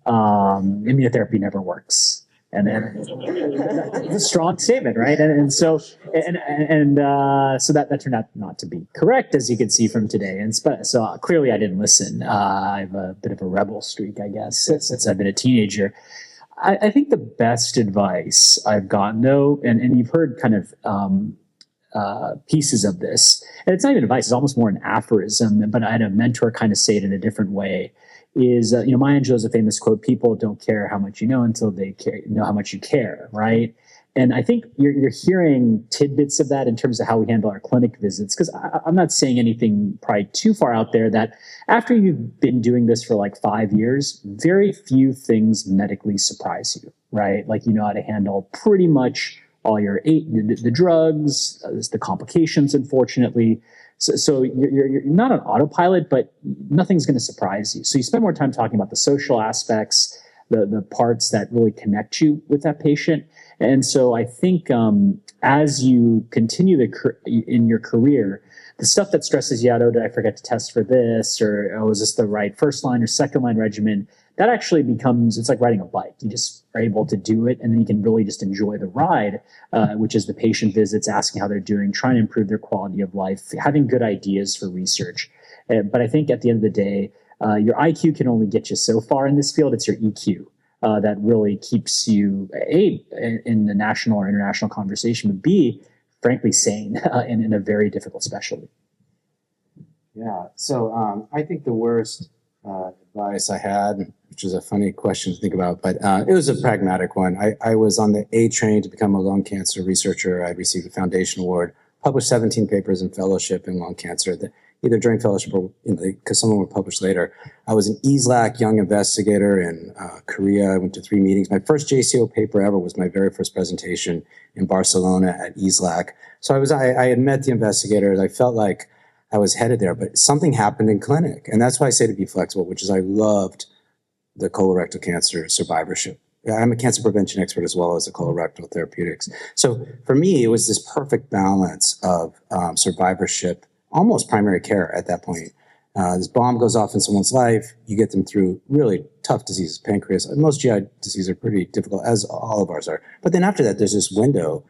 Speaker 4: Immunotherapy never works. And it's a strong statement, right? So that turned out not to be correct, as you can see from today. And so clearly I didn't listen. I have a bit of a rebel streak, I guess, since I've been a teenager. I think the best advice I've gotten, though, and you've heard kind of pieces of this, and it's not even advice, it's almost more an aphorism, but I had a mentor kind of say it in a different way, is, Maya Angelou's a famous quote, people don't care how much you know until they know how much you care, right? And I think you're hearing tidbits of that in terms of how we handle our clinic visits, because I'm not saying anything probably too far out there that after you've been doing this for like 5 years, very few things medically surprise you, right? Like you know how to handle pretty much all the drugs, the complications, unfortunately. So you're not on autopilot, but nothing's going to surprise you. So you spend more time talking about the social aspects, the parts that really connect you with that patient. And so I think as you continue in your career, the stuff that stresses you out, oh, did I forget to test for this? Or, oh, is this the right first line or second line regimen? That actually becomes, it's like riding a bike. You just are able to do it, and then you can really just enjoy the ride, which is the patient visits, asking how they're doing, trying to improve their quality of life, having good ideas for research. But I think at the end of the day, your IQ can only get you so far in this field. It's your EQ that really keeps you, A, in the national or international conversation, but B, frankly, sane in a very difficult specialty.
Speaker 5: Yeah, so I think the worst advice I had, which is a funny question to think about, but it was a pragmatic one. I was on the A train to become a lung cancer researcher. I received a foundation award, published 17 papers in fellowship in lung cancer, either during fellowship or because some of them were published later. I was an ESLAC young investigator in Korea. I went to 3 meetings. My first JCO paper ever was my very first presentation in Barcelona at ESLAC. So I had met the investigators. I felt like I was headed there, but something happened in clinic. And that's why I say to be flexible, which is I loved the colorectal cancer survivorship. I'm a cancer prevention expert as well as a colorectal therapeutics. So for me, it was this perfect balance of survivorship, almost primary care at that point. This bomb goes off in someone's life. You get them through really tough diseases, pancreas. Most GI diseases are pretty difficult, as all of ours are. But then after that, there's this window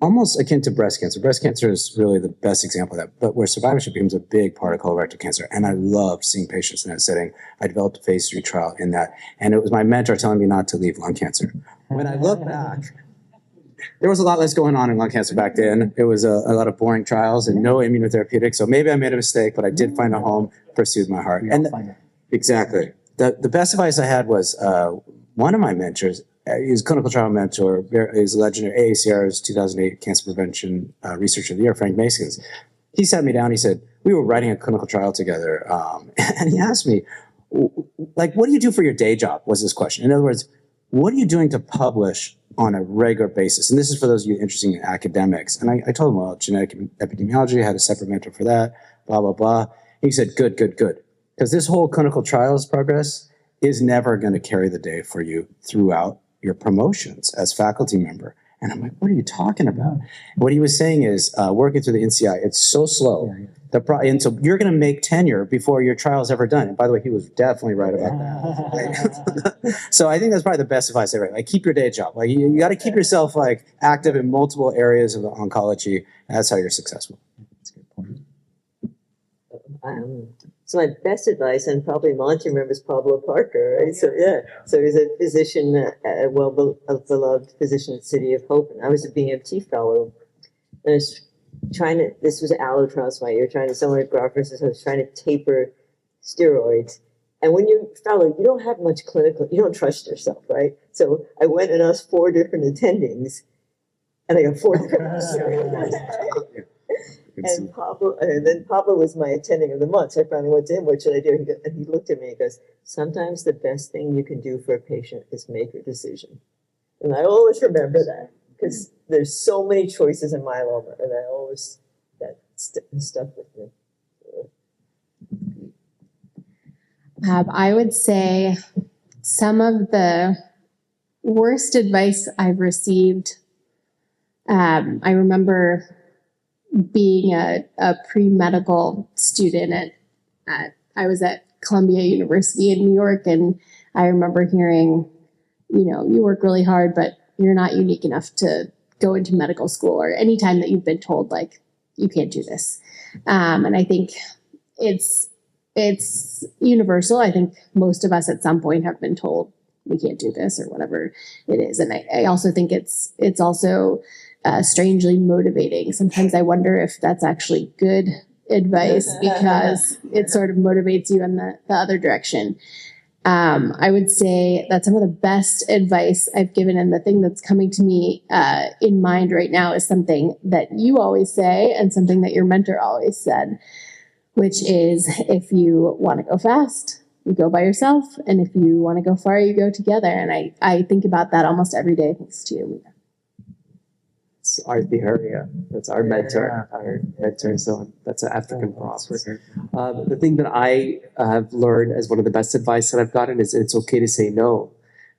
Speaker 5: almost akin to breast cancer. Breast cancer is really the best example of that, but where survivorship becomes a big part of colorectal cancer. And I loved seeing patients in that setting. I developed a phase 3 trial in that. And it was my mentor telling me not to leave lung cancer. When I look back, there was a lot less going on in lung cancer back then. It was a lot of boring trials and no immunotherapeutic. So maybe I made a mistake, but I did find a home, pursued my heart. And exactly. The best advice I had was one of my mentors, he's a clinical trial mentor, is legendary AACR's 2008 Cancer Prevention Researcher of the Year, Frank Masons. He sat me down, he said, we were writing a clinical trial together, and he asked me, like, what do you do for your day job, was his question. In other words, what are you doing to publish on a regular basis? And this is for those of you interested in academics. And I told him, well, genetic epidemiology, I had a separate mentor for that, blah, blah, blah. And he said, good. Because this whole clinical trials progress is never going to carry the day for you throughout your promotions as faculty member. And I'm like, what are you talking about? What he was saying is, working through the NCI, it's so slow. And so you're going to make tenure before your trial is ever done. And by the way, he was definitely right about that. So I think that's probably the best advice ever. Like, keep your day job. Like, you got to keep yourself like active in multiple areas of oncology. That's how you're successful. That's a good point.
Speaker 6: So my best advice, and probably Monty remembers Pablo Parker, right? So yeah, so he's a physician, a beloved physician at City of Hope, and I was a BMT fellow, and I was trying to. This was allotropic my year, trying to someone at graft versus I was trying to taper steroids, and when you're fellow, you don't have much clinical. You don't trust yourself, right? So I went and asked 4 different attendings, and I got 4 different steroids. And then Pablo was my attending of the month. So I finally went to him, what should I do? And he looked at me and goes, sometimes the best thing you can do for a patient is make a decision. And I always remember that because there's so many choices in myeloma. And I always, that stuck with me.
Speaker 7: I would say some of the worst advice I've received, I remember being a pre-medical student I was at Columbia University in New York, and I remember hearing, you work really hard, but you're not unique enough to go into medical school, or any time that you've been told, like, you can't do this. And I think it's universal. I think most of us at some point have been told we can't do this or whatever it is. And I also think it's also strangely motivating. Sometimes I wonder if that's actually good advice because it sort of motivates you in the other direction. I would say that some of the best advice I've given, and the thing that's coming to me in mind right now, is something that you always say and something that your mentor always said, which is, if you want to go fast, you go by yourself. And if you want to go far, you go together. And I think about that almost every day, thanks to you.
Speaker 11: It's Arthi Haria. That's our mentor. So that's an African prophet. The thing that I have learned as one of the best advice that I've gotten is it's okay to say no.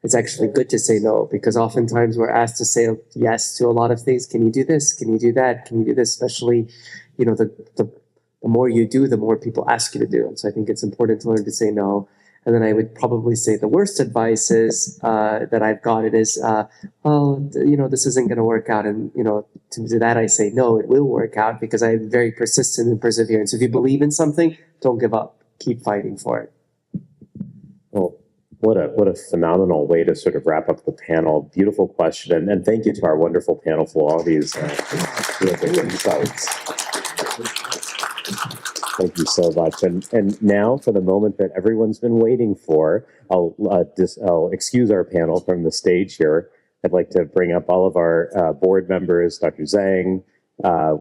Speaker 11: It's actually good to say no, because oftentimes we're asked to say yes to a lot of things. Can you do this? Can you do that? Can you do this? Especially, the more you do, the more people ask you to do. And so I think it's important to learn to say no. And then I would probably say the worst advice is that I've gotten is, this isn't going to work out. And, to that I say, no, it will work out, because I'm very persistent and perseverant. So if you believe in something, don't give up. Keep fighting for it.
Speaker 1: Well, what a phenomenal way to sort of wrap up the panel. Beautiful question. And thank you to our wonderful panel for all these terrific insights. Thank you so much. And now, for the moment that everyone's been waiting for, I'll excuse our panel from the stage here. I'd like to bring up all of our board members, Dr. Zhang.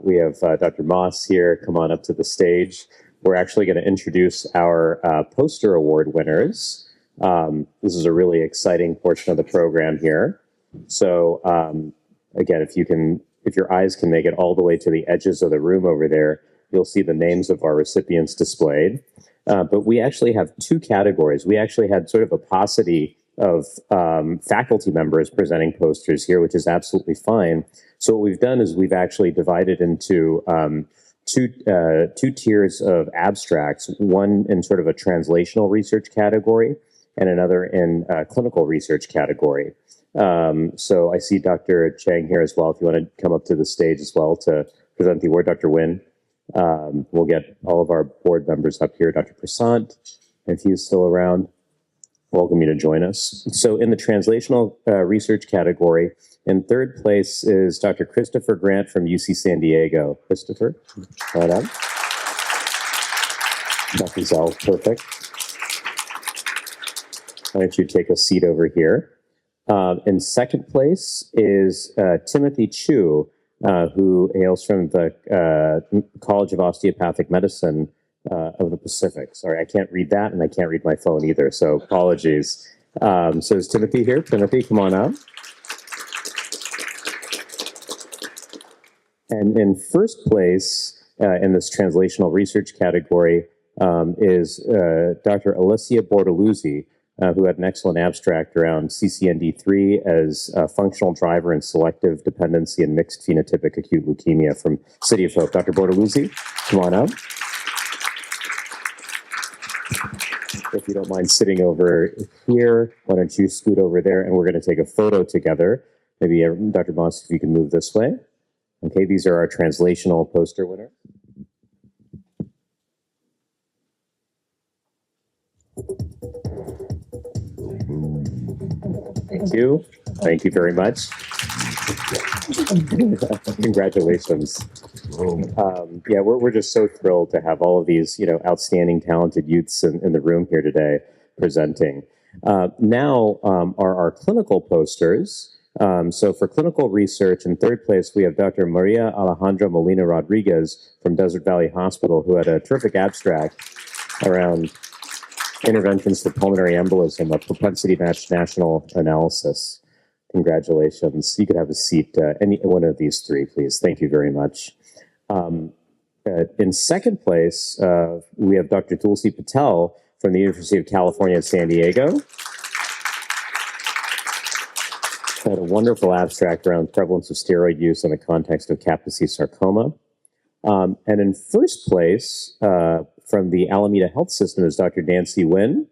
Speaker 1: We have Dr. Moss here. Come on up to the stage. We're actually going to introduce our poster award winners. This is a really exciting portion of the program here. So again, if your eyes can make it all the way to the edges of the room over there, you'll see the names of our recipients displayed. But we actually have 2 categories. We actually had sort of a paucity of faculty members presenting posters here, which is absolutely fine. So what we've done is we've actually divided into two tiers of abstracts, one in sort of a translational research category and another in clinical research category. So I see Dr. Chang here as well. If you want to come up to the stage as well to present the award, Dr. Nguyen. We'll get all of our board members up here. Dr. Prasant, if he's still around, welcome you to join us. So in the translational research category, in third place is Dr. Christopher Grant from UC San Diego. Christopher, right on. Dr. Zell, perfect. Why don't you take a seat over here? In second place is Timothy Chu, who hails from the College of Osteopathic Medicine of the Pacific. Sorry, I can't read that, and I can't read my phone either, so apologies. So is Timothy here? Timothy, come on up. And in first place in this translational research category is Dr. Alessia Bortoluzzi, who had an excellent abstract around CCND3 as a functional driver in selective dependency and mixed phenotypic acute leukemia from City of Hope. Dr. Bortoluzzi, come on up. If you don't mind sitting over here, why don't you scoot over there, and we're going to take a photo together. Maybe Dr. MOASC, if you can move this way. Okay, these are our translational poster winners. Thank you. Thank you very much. Congratulations. Yeah, we're just so thrilled to have all of these, outstanding, talented youths in the room here today presenting. Now are our clinical posters. So for clinical research, in third place, we have Dr. Maria Alejandra Molina Rodriguez from Desert Valley Hospital, who had a terrific abstract around interventions for pulmonary embolism, a propensity-matched national analysis. Congratulations. You could have a seat, any one of these three, please. Thank you very much. In second place, we have Dr. Tulsi Patel from the University of California at San Diego. Had a wonderful abstract around prevalence of steroid use in the context of Kaposi sarcoma. And in first place, from the Alameda Health System, is Dr. Nancy Nguyen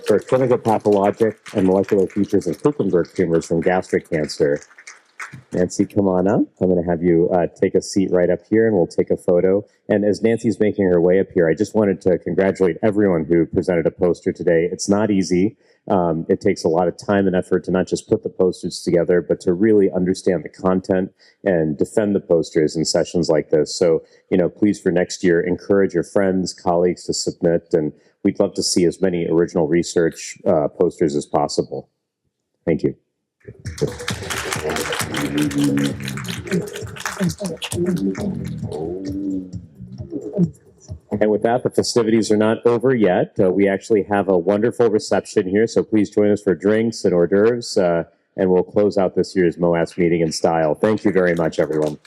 Speaker 1: for clinical pathologic and molecular features of Kuchenberg tumors from gastric cancer. Nancy, come on up. I'm going to have you take a seat right up here, and we'll take a photo. And as Nancy's making her way up here, I just wanted to congratulate everyone who presented a poster today. It's not easy. It takes a lot of time and effort to not just put the posters together, but to really understand the content and defend the posters in sessions like this. So, please for next year, encourage your friends, colleagues to submit, and we'd love to see as many original research posters as possible. Thank you. And with that, the festivities are not over yet. We actually have a wonderful reception here, so please join us for drinks and hors d'oeuvres, and we'll close out this year's MOASC meeting in style. Thank you very much, everyone.